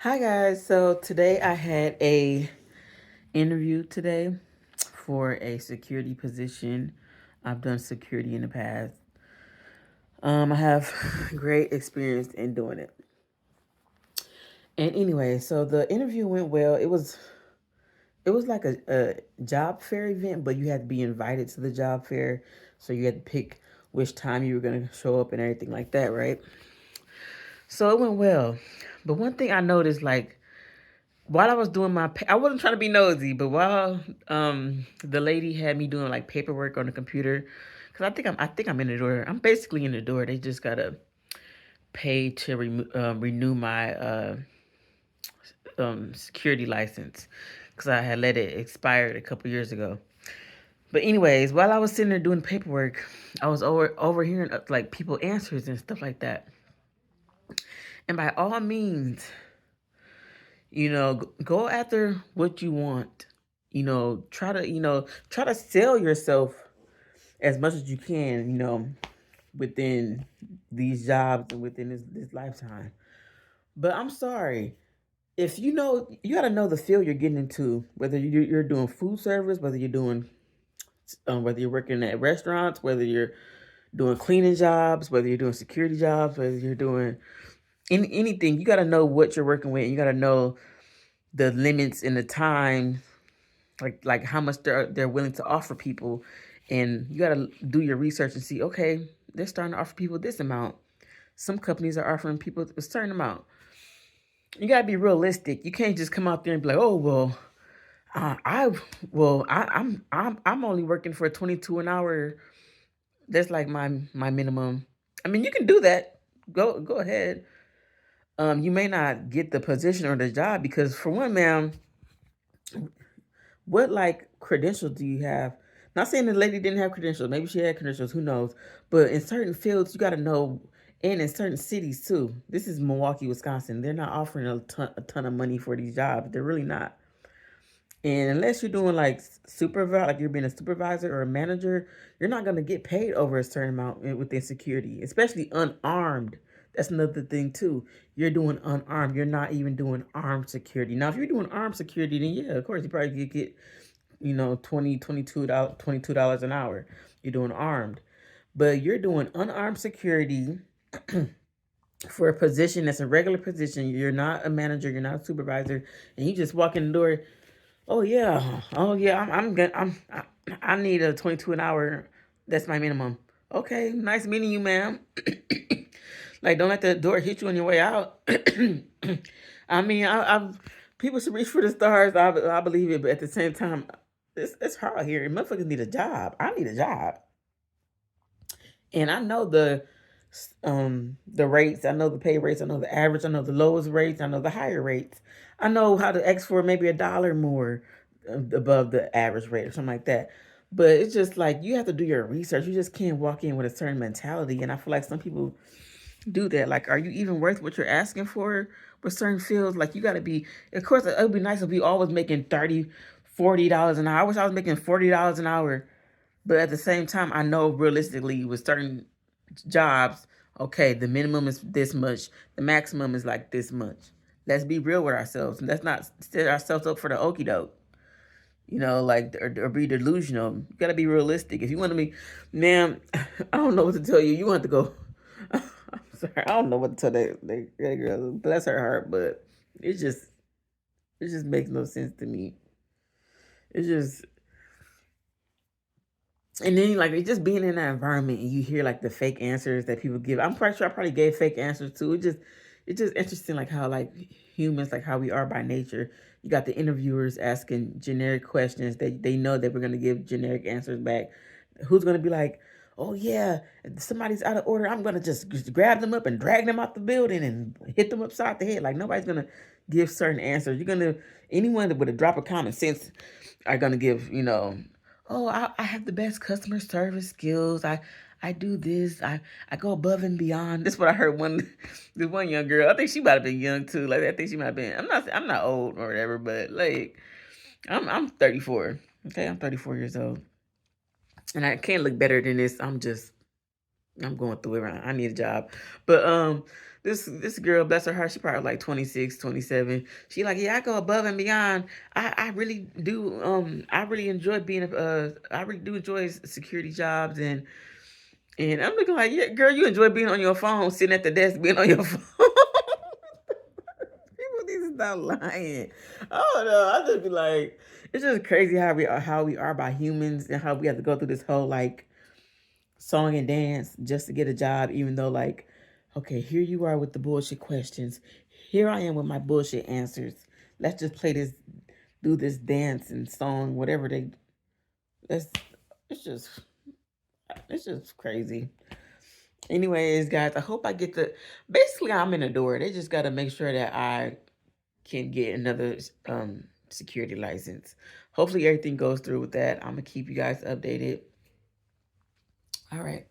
Hi guys. So today I had a interview today for a security position. I've done security in the past. I have great experience in doing it. And anyway, so the interview went well. It was like a job fair event, but you had to be invited to the job fair. So you had to pick which time you were gonna show up and everything like that, right? So it went well. But one thing I noticed, like while I was doing I wasn't trying to be nosy, but while the lady had me doing like paperwork on the computer, because I think I'm in the door. I'm basically in the door. They just gotta pay to renew my security license because I had let it expire a couple years ago. But anyways, while I was sitting there doing paperwork, I was overhearing like people answers and stuff like that. And by all means, go after what you want. Try to sell yourself as much as you can, within these jobs and within this lifetime. But I'm sorry. If you got to know the field you're getting into, whether you're doing food service, whether you're working at restaurants, whether you're doing cleaning jobs, whether you're doing security jobs, whether you're doing anything, you got to know what you're working with. And you got to know the limits and the time, like how much they're willing to offer people, and you got to do your research and see. Okay, they're starting to offer people this amount. Some companies are offering people a certain amount. You got to be realistic. You can't just come out there and be like, oh well, I well I'm only working for 22 an hour. That's like my minimum. I mean, you can do that. Go ahead. You may not get the position or the job because, for one, ma'am, what like credentials do you have? Not saying the lady didn't have credentials. Maybe she had credentials. Who knows? But in certain fields, you got to know, and in certain cities too. This is Milwaukee, Wisconsin. They're not offering a ton of money for these jobs. They're really not. And unless you're doing like supervisor, like you're being a supervisor or a manager, you're not gonna get paid over a certain amount within security, especially unarmed. That's another thing too. You're doing unarmed. You're not even doing armed security. Now, if you're doing armed security, then yeah, of course you probably could get 20 $22 an hour. You're doing armed, but you're doing unarmed security for a position that's a regular position. You're not a manager. You're not a supervisor, and you just walk in the door. Oh yeah. I need a 22 an hour. That's my minimum. Okay, nice meeting you, ma'am. Like, don't let the door hit you on your way out. I mean, I've people should reach for the stars. I believe it, but at the same time, it's hard here. Motherfuckers need a job. I need a job, and I know the rates. I know the pay rates. I know the average. I know the lowest rates. I know the higher rates. I know how to ask for maybe $1 more above the average rate or something like that. But it's just like you have to do your research. You just can't walk in with a certain mentality. And I feel like some people do that. Like, are you even worth what you're asking for with certain fields? Like, you got to be, of course, it would be nice if we always making $30, $40 an hour. I wish I was making $40 an hour. But at the same time, I know realistically with certain jobs, okay, the minimum is this much, the maximum is like this much. Let's be real with ourselves. And let's not set ourselves up for the okey doke. Like, or be delusional. You gotta be realistic. If you want to be, ma'am, I don't know what to tell you. You want to go. I'm sorry, I don't know what to tell that girl. Bless her heart, but it just it just makes no sense to me. It's just And then, like, it's just being in that environment and you hear like the fake answers that people give. I'm pretty sure I probably gave fake answers too. It's just interesting, like how like humans, like how we are by nature. You got the interviewers asking generic questions. They know that we're gonna give generic answers back. Who's gonna be like, oh yeah, if somebody's out of order, I'm gonna just grab them up and drag them out the building and hit them upside the head. Like, nobody's gonna give certain answers. You're gonna Anyone that with a drop of common sense are gonna give, oh, I have the best customer service skills. I do this. I go above and beyond. This is what I heard this one young girl. I think she might have been young too. Like, I think she might have been. I'm not old or whatever, but like I'm 34. Okay, I'm 34 years old, and I can't look better than this. I'm going through it. I need a job, but This girl, bless her heart, she probably like 26, 27. She like, yeah, I go above and beyond. I really do. I really enjoy being I really do enjoy security jobs, and I'm looking like, yeah, girl, you enjoy being on your phone, sitting at the desk, being on your phone. People need to stop lying. I don't know. I just be like, it's just crazy how we are by humans and how we have to go through this whole like song and dance just to get a job, even though like, okay, here you are with the bullshit questions. Here I am with my bullshit answers. Let's just play this, do this dance and song, whatever they. Let's. It's just. It's just crazy. Anyways, guys, I hope I get the. Basically, I'm in the door. They just got to make sure that I can get another security license. Hopefully, everything goes through with that. I'm gonna keep you guys updated. All right.